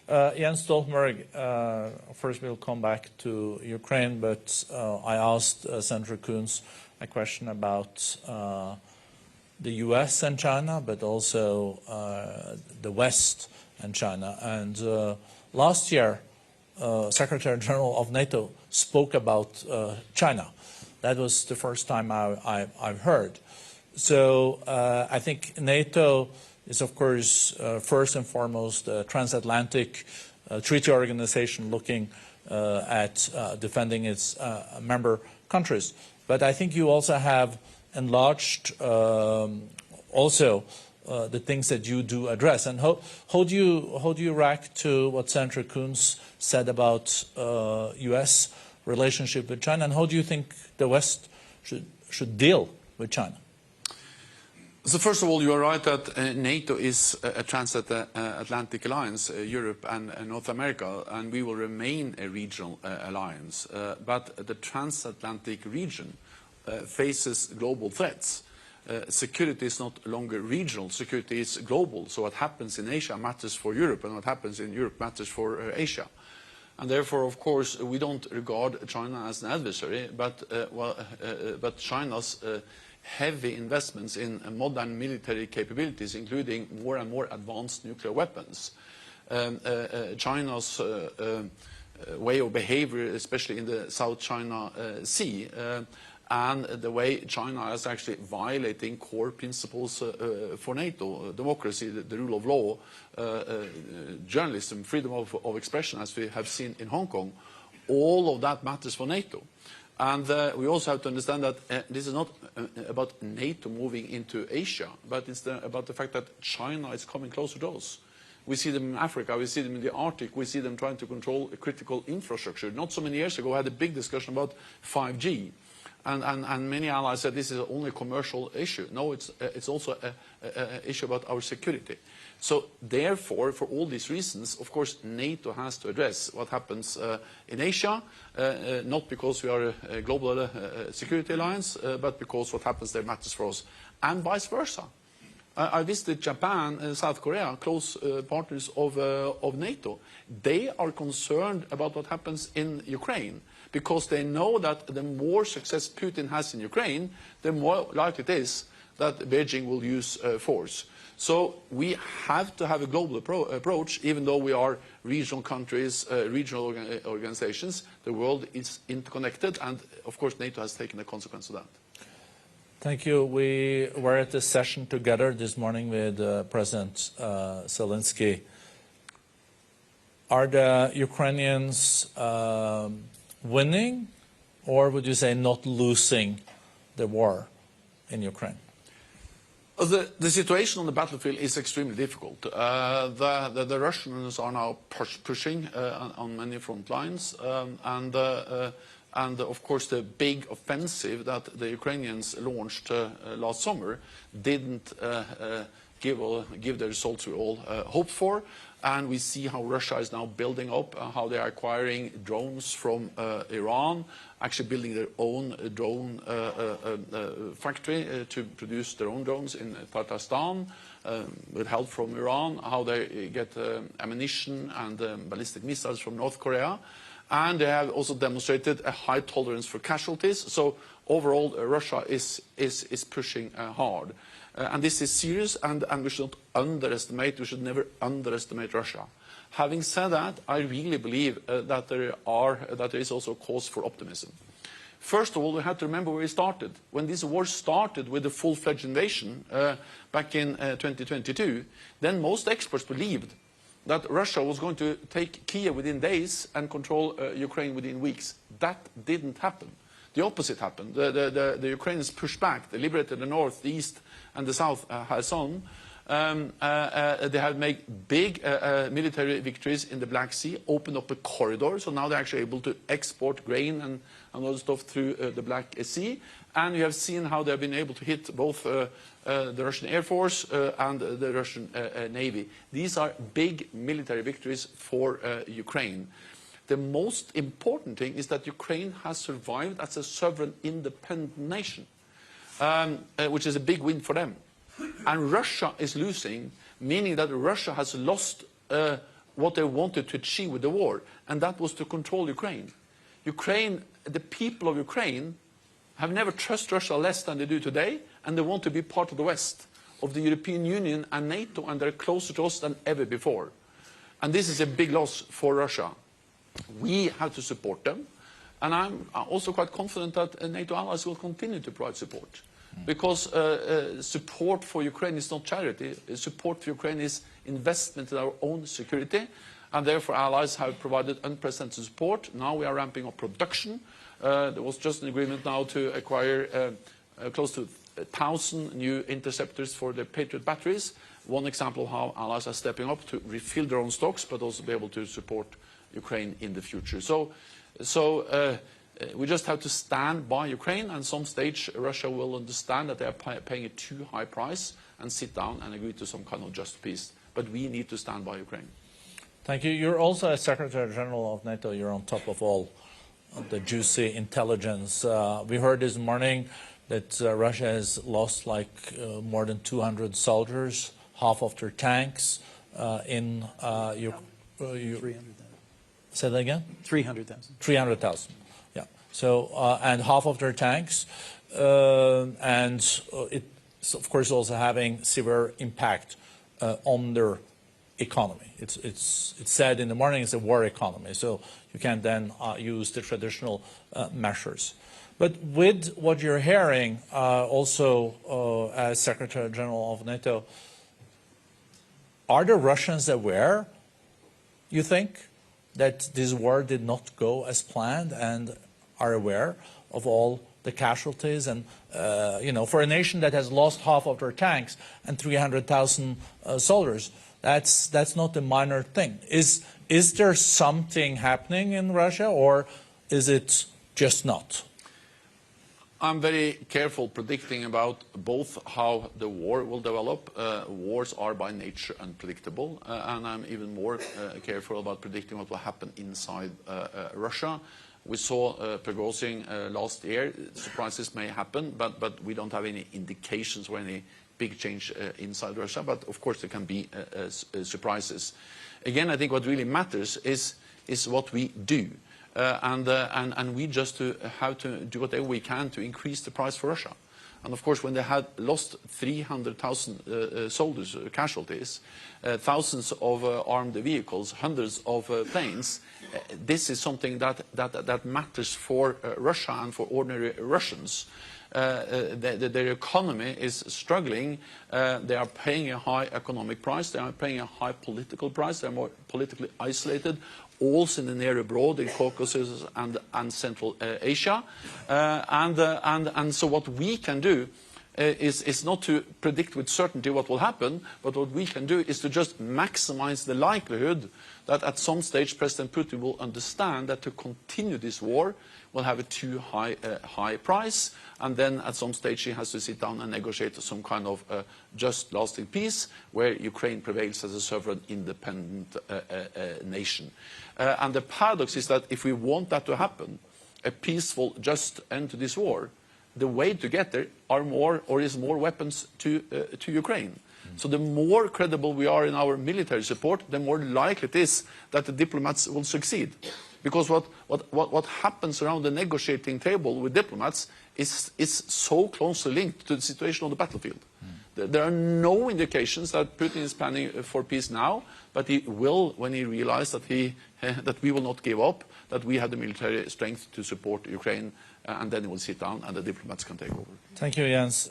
Jens Stoltenberg, first we'll come back to Ukraine, but I asked Senator Coons a question about the US and China, but also the West and China. And last year, Secretary General of NATO spoke about China. That was the first time I've heard. So I think NATO is, of course, first and foremost a transatlantic treaty organization looking at defending its member countries. But I think you also have enlarged also the things that you do address. And how do you react to what Senator Coons said about U.S. relationship with China, and how do you think the West should deal with China? So first of all, you are right that NATO is a transatlantic alliance, Europe and North America, and we will remain a regional alliance. But the transatlantic region faces global threats. Security is not longer regional, security is global. So what happens in Asia matters for Europe, and what happens in Europe matters for Asia. And therefore, of course, we don't regard China as an adversary, but China's heavy investments in modern military capabilities, including more and more advanced nuclear weapons. China's way of behavior, especially in the South China Sea, and the way China is actually violating core principles for NATO, democracy, the rule of law, journalism, freedom of expression, as we have seen in Hong Kong, all of that matters for NATO. And we also have to understand that this is not about NATO moving into Asia, but it's about the fact that China is coming closer to us. We see them in Africa, we see them in the Arctic, we see them trying to control critical infrastructure. Not so many years ago, I had a big discussion about 5G. And many allies said this is only a commercial issue. No, it's also an issue about our security. So therefore, for all these reasons, of course, NATO has to address what happens in Asia, not because we are a global security alliance, but because what happens there matters for us, and vice versa. I visited Japan and South Korea, close partners of NATO. They are concerned about what happens in Ukraine, because they know that the more success Putin has in Ukraine, the more likely it is that Beijing will use force. So we have to have a global approach, even though we are regional countries, regional organizations. The world is interconnected, and of course NATO has taken the consequence of that. Thank you. We were at a session together this morning with President Zelensky. Are the Ukrainians winning, or would you say not losing the war in Ukraine? The situation on the battlefield is extremely difficult. The Russians are now pushing on many front lines, and of course the big offensive that the Ukrainians launched last summer didn't give the results we all hoped for. And we see how Russia is now building up, how they are acquiring drones from Iran, actually building their own drone factory to produce their own drones in Tatarstan, with help from Iran, how they get ammunition and ballistic missiles from North Korea. And they have also demonstrated a high tolerance for casualties. So overall, Russia is pushing hard. And this is serious, and we should not underestimate, we should never underestimate Russia. Having said that, I really believe that there is also cause for optimism. First of all, we have to remember where we started. When this war started with the full-fledged invasion back in 2022, then most experts believed that Russia was going to take Kiev within days and control Ukraine within weeks. That didn't happen. The opposite happened. The Ukrainians pushed back. They liberated the north, the east, and the south Kherson. They have made big military victories in the Black Sea, opened up a corridor, so now they're actually able to export grain and other stuff through the Black Sea. And you have seen how they've been able to hit both the Russian Air Force and the Russian Navy. These are big military victories for Ukraine. The most important thing is that Ukraine has survived as a sovereign, independent nation, which is a big win for them. And Russia is losing, meaning that Russia has lost what they wanted to achieve with the war, and that was to control Ukraine. The people of Ukraine have never trusted Russia less than they do today, and they want to be part of the West, of the European Union and NATO, and they're closer to us than ever before. And this is a big loss for Russia. We have to support them, and I'm also quite confident that NATO allies will continue to provide support. Because support for Ukraine is not charity. Support for Ukraine is investment in our own security, and therefore allies have provided unprecedented support. Now we are ramping up production. There was just an agreement now to acquire close to 1,000 new interceptors for the Patriot batteries. One example of how allies are stepping up to refill their own stocks, but also be able to support Ukraine in the future. So we just have to stand by Ukraine, and some stage Russia will understand that they are paying a too high price and sit down and agree to some kind of just peace. But we need to stand by Ukraine. Thank you. You're also a Secretary General of NATO. You're on top of all the juicy intelligence. We heard this morning that Russia has lost more than 200 soldiers, half of their tanks in Ukraine. 300,000. Say that again? 300,000. 300,000. Yeah. So and half of their tanks, and it's of course also having severe impact on their economy. It's said in the morning it's a war economy, so you can then use the traditional measures. But with what you're hearing, also as Secretary General of NATO, are the Russians aware, you think, that this war did not go as planned, and are aware of all the casualties? And for a nation that has lost half of their tanks and 300,000 soldiers, that's not a minor thing. Is there something happening in Russia, or is it just not? I'm very careful predicting about both how the war will develop. Wars are by nature unpredictable, and I'm even more careful about predicting what will happen inside Russia. We saw Prigozhin last year. Surprises may happen, but we don't have any indications or any big change inside Russia. But of course there can be surprises. Again, I think what really matters is what we do. And we just have to do whatever we can to increase the price for Russia. And of course, when they had lost 300,000 soldiers, casualties, thousands of armed vehicles, hundreds of planes, this is something that matters for Russia and for ordinary Russians. Their economy is struggling. They are paying a high economic price. They are paying a high political price. They are more politically isolated, also in the near abroad, in Caucasus and Central Asia. And so what we can do is not to predict with certainty what will happen, but what we can do is to just maximize the likelihood that at some stage President Putin will understand that to continue this war will have a too high price, and then at some stage he has to sit down and negotiate some kind of just lasting peace where Ukraine prevails as a sovereign independent nation. And the paradox is that if we want that to happen, a peaceful, just end to this war, the way to get there is more weapons to Ukraine. So the more credible we are in our military support, the more likely it is that the diplomats will succeed. Because what happens around the negotiating table with diplomats is so closely linked to the situation on the battlefield. There are no indications that Putin is planning for peace now, but he will when he realizes that we will not give up, that we have the military strength to support Ukraine, and then he will sit down and the diplomats can take over. Thank you, Jens.